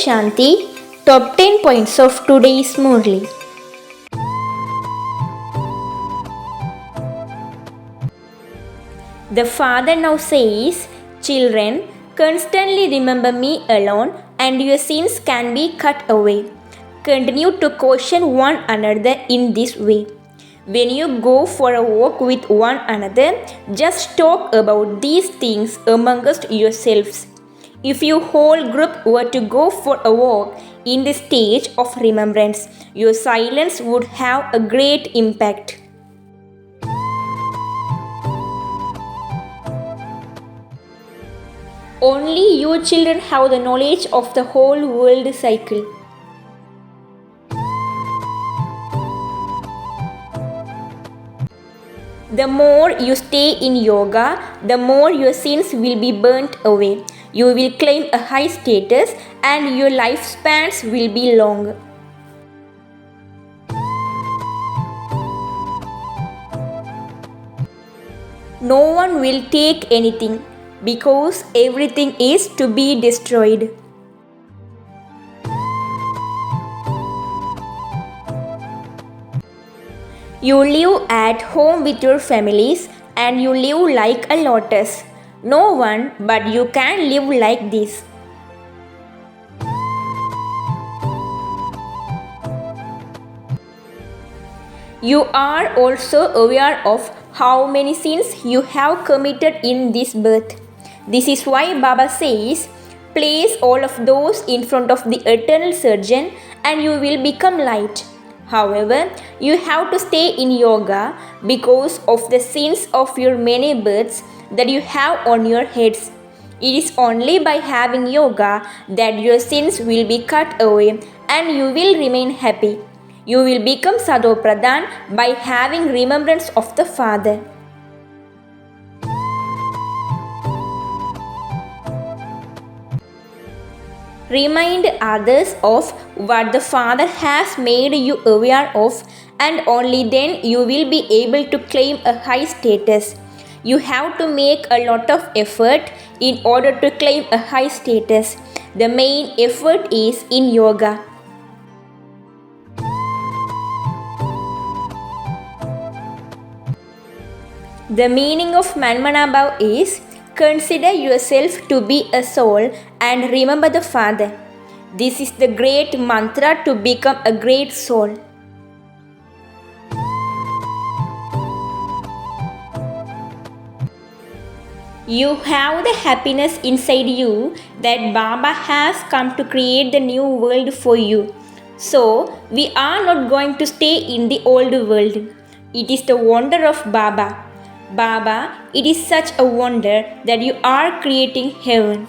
Shanti. Top 10 points of today's murli. The father now says, "Children, constantly remember me alone and your sins can be cut away. Continue to caution one another in this way. When you go for a walk with one another, just talk about these things amongst yourselves. If your whole group were to go for a walk in the stage of remembrance, your silence would have a great impact." Only you children have the knowledge of the whole world cycle. The more you stay in yoga, the more your sins will be burnt away. You will claim a high status and your lifespans will be long. No one will take anything because everything is to be destroyed. You live at home with your families and you live like a lotus. No one but you can live like this. You are also aware of how many sins you have committed in this birth. This is why Baba says, place all of those in front of the eternal surgeon and you will become light. However, you have to stay in yoga because of the sins of your many births that you have on your heads. It is only by having yoga that your sins will be cut away and you will remain happy. You will become Sadho Pradhan by having remembrance of the Father. Remind others of what the Father has made you aware of, and only then you will be able to claim a high status. You have to make a lot of effort in order to claim a high status. The main effort is in yoga. The meaning of Manmanabhav is, consider yourself to be a soul and remember the Father. This is the great mantra to become a great soul. You have the happiness inside you that Baba has come to create the new world for you. So, we are not going to stay in the old world. It is the wonder of Baba. Baba, it is such a wonder that you are creating heaven.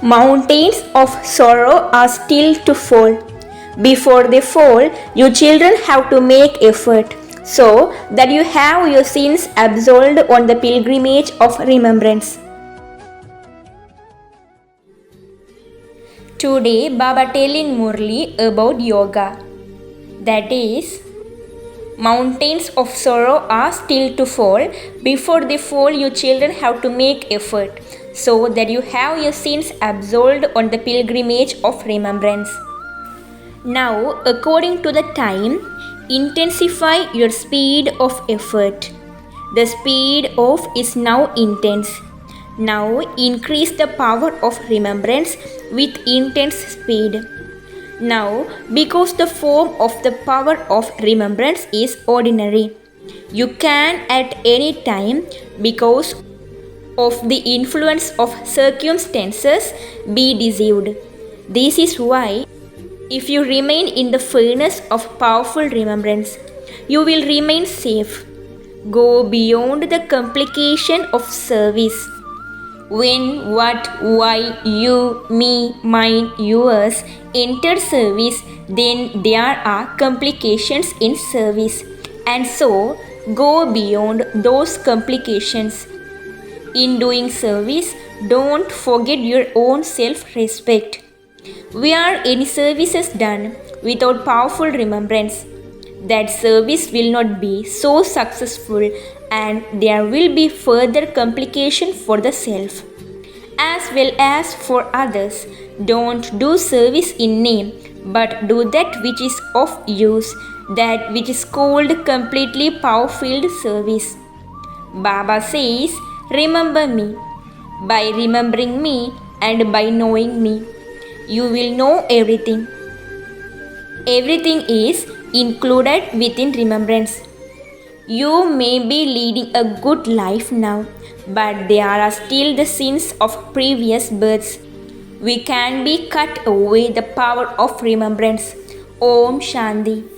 Mountains of sorrow are still to fall. Before they fall, you children have to make effort so that you have your sins absolved on the pilgrimage of remembrance. Today, Baba telling Murli about yoga. That is, mountains of sorrow are still to fall. Before they fall, you children have to make effort so that you have your sins absolved on the pilgrimage of remembrance. Now, according to the time, intensify your speed of effort. The speed of is now intense. Now increase the power of remembrance with intense speed. Now, because the form of the power of remembrance is ordinary, you can at any time, because of the influence of circumstances, be deceived. This is why, if you remain in the furnace of powerful remembrance, you will remain safe. Go beyond the complication of service. When, what, why, you, me, mine, yours enter service, then there are complications in service. And so, go beyond those complications. In doing service, don't forget your own self-respect. Where any service is done without powerful remembrance, that service will not be so successful and there will be further complication for the self as well as for others. Don't do service in name, but do that which is of use, that which is called completely power-filled service. Baba says, remember me. By remembering me and by knowing me, you will know everything. Everything is included within remembrance. You may be leading a good life now, but there are still the sins of previous births. We can be cut away the power of remembrance. Om Shanti.